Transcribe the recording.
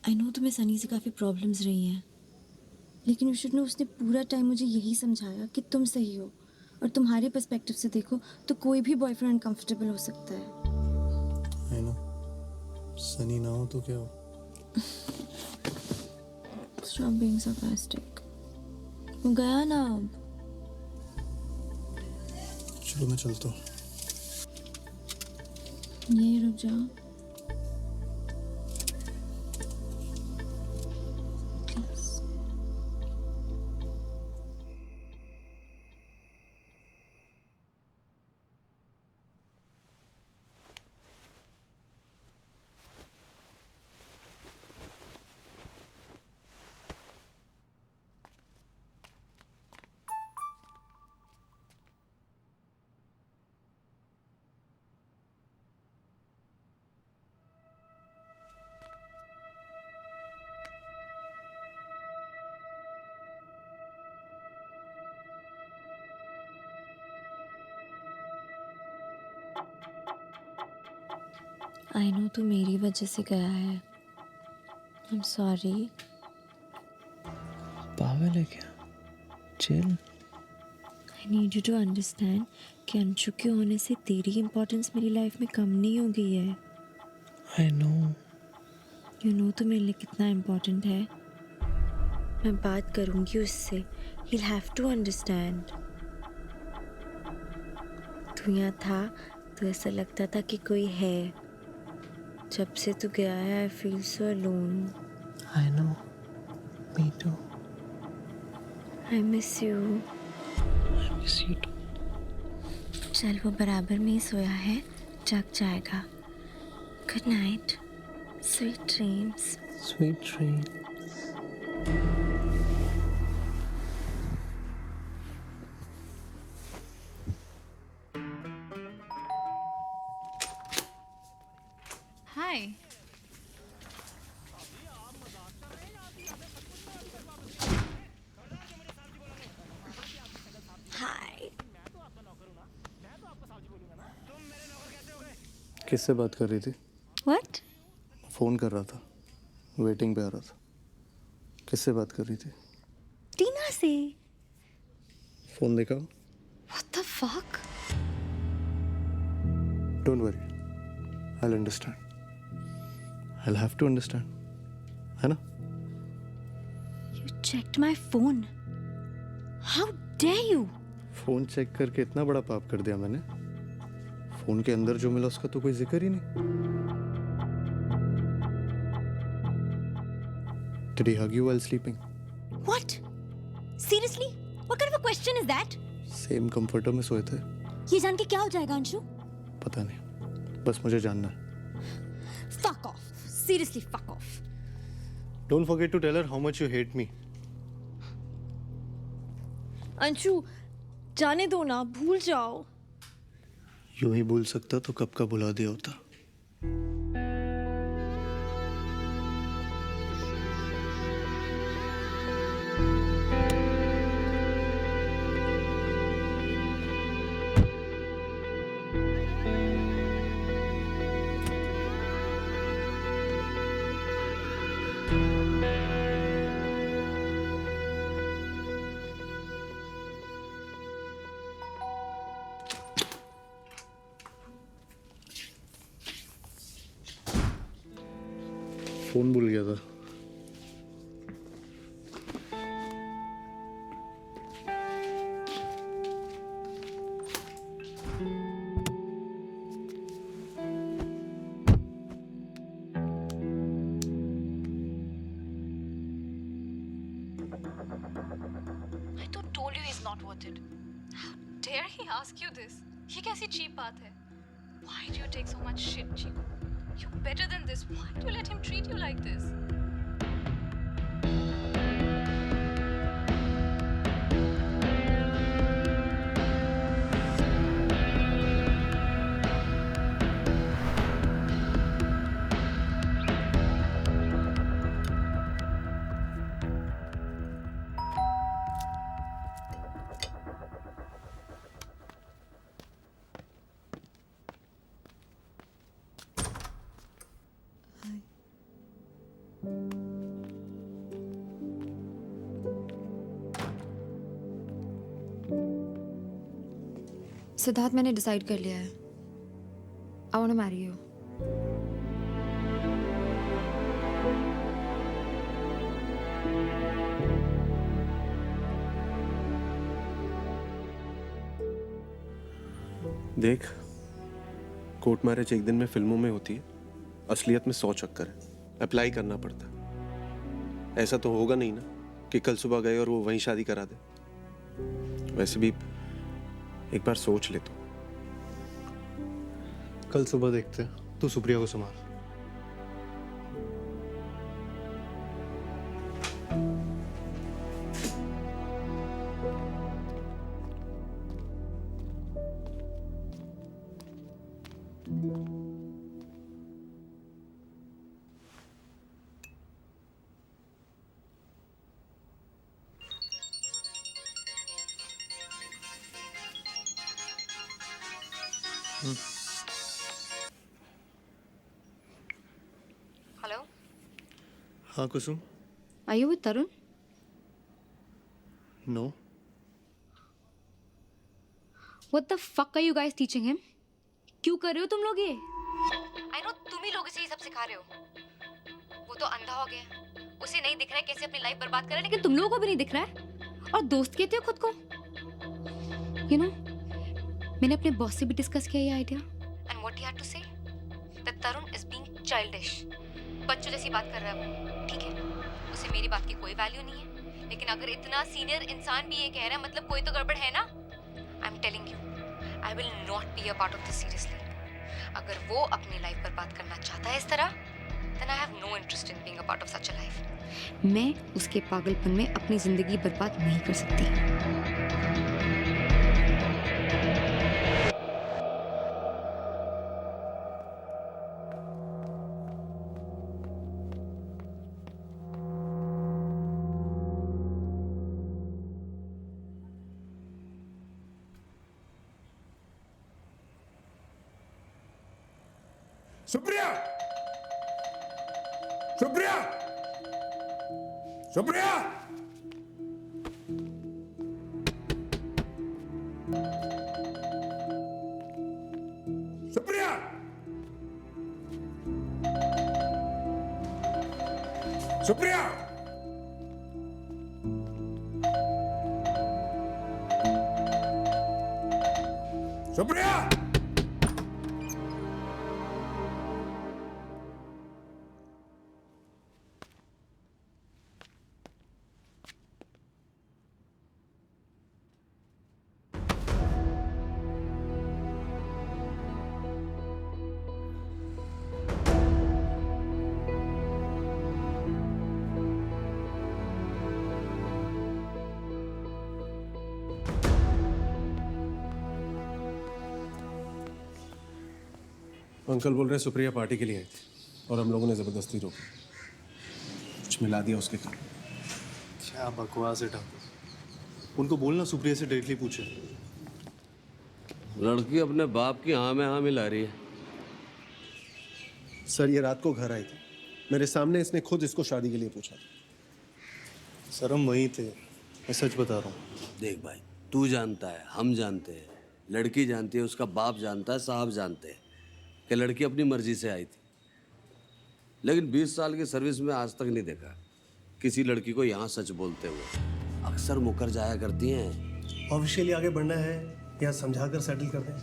I know तुम्हें सनी से काफ़ी प्रॉब्लम्स रही हैं, लेकिन यू शुड नो उसने पूरा टाइम मुझे यही समझाया कि तुम सही हो, और तुम्हारे पर्सपेक्टिव से देखो तो कोई भी बॉयफ्रेंड अनकंफर्टेबल हो सकता है। आई नो, सनी ना हो तो क्या हो? Stop being sarcastic. वो गया ना अब। चलो मैं चलता हूँ। ये रुक जाओ। Please. आई नो तू मेरी वजह से गया है। I am sorry. पागल है क्या? Chill. I need you to understand कि अंशु के होने से तेरी इम्पोर्टेंस मेरी लाइफ में कम नहीं हो गई है। I know. यू नो तो मेरे लिए कितना इम्पोर्टेंट है। मैं बात करूंगी उससे, he'll have to understand। तू यहाँ था तो ऐसा लगता था कि कोई है। जब से तू गया है I feel so alone. I know, me too. I miss you. I miss you too. चल वो बराबर में ही सोया है, जग जाएगा। Good night, sweet dreams. Sweet dream. Hi. Hi. किससे बात कर रही थी? व्हाट? फ़ोन कर रहा था, वेटिंग पे आ रहा था। किससे बात कर रही थी? टीना से। फ़ोन देखा? What the fuck? Don't worry, I will understand. I will have to understand, है ना? You checked my phone. How dare you? Phone check करके इतना बड़ा पाप कर दिया मैंने। फ़ोन के अंदर जो मिला उसका तो कोई जिक्र ही नहीं। Did he hug you while sleeping? What? Seriously? What kind of a question is that? Same comforter में सोए थे। ये जान के क्या हो जाएगा अंशु? पता नहीं, बस मुझे जानना है। Fuck off. Seriously, fuck off. Don't forget to tell her how much you hate me. Anshu, जाने दो ना, भूल जाओ। यूं ही भूल सकता तो कब का भुला दिया होता। फोन भूल गया था। I तो told you he's not worth it. How dare he ask you this? ये कैसी cheap बात है? Why do you take so much shit, Chico? You're better than this. Why do you let him treat you like this? Hi. Siddharth, मैंने decide कर लिया है। I want to marry you. देख, court marriage एक दिन में फिल्मों में होती है, असलियत में 100 चक्कर है। अप्लाई करना पड़ता है। ऐसा तो होगा नहीं ना कि कल सुबह गए और वो वहीं शादी करा दे। वैसे भी एक बार सोच ले तो। कल सुबह देखते हैं। तू सुप्रिया को संभाल। हेलो, हाँ Kusum. Are you with Tarun? No. What the fuck are you guys teaching him? क्यों कर रहे हो तुम लोग ये? आई नो तुम ही लोग इसे ये सब सिखा रहे हो। वो तो अंधा हो गया, उसे नहीं दिख रहा है कैसे अपनी लाइफ बर्बाद कर रहा है, लेकिन तुम लोगों को भी नहीं दिख रहा है और दोस्त कहते हो खुद को। यू नो, मैंने अपने बॉस से भी डिस्कस किया ये idea and what he had to say that Tarun is being childish. बच्चों जैसी बात कर रहा है वो, ठीक है, उसे मेरी बात की कोई वैल्यू नहीं है, लेकिन अगर इतना सीनियर इंसान भी ये कह रहा है मतलब कोई तो गड़बड़ है ना। I am telling you, I will not be a part of this seriously. अगर वो अपनी लाइफ बर्बाद करना चाहता है इस तरह, then I have no interest in being a part of such a life. मैं उसके पागलपन में अपनी जिंदगी बर्बाद नहीं कर सकती। सुप्रिया! सुप्रिया! सुप्रिया! सुप्रिया! सुप्रिया! सुप्रिया! अंकल बोल रहे हैं सुप्रिया पार्टी के लिए आई थी और हम लोगों ने जबरदस्ती रोकी। कुछ मिला दिया उसके कारण। क्या बकवास है ठाकुर। उनको बोलना सुप्रिया से डायरेक्टली पूछे। लड़की अपने बाप की हाँ में हाँ मिला रही है। सर ये रात को घर आई थी, मेरे सामने इसने खुद इसको शादी के लिए पूछा था। सर हम वहीं थे, मैं सच बता रहा हूँ। देख भाई, तू जानता है, हम जानते हैं, लड़की जानती है, उसका बाप जानता है, साहब जानते हैं कि लड़की अपनी मर्जी से आई थी। लेकिन 20 साल की सर्विस में आज तक नहीं देखा किसी लड़की को यहाँ सच बोलते हुए। अक्सर मुकर जाया करती हैं। ऑफिशियली आगे बढ़ना है या समझा कर सेटल कर दें?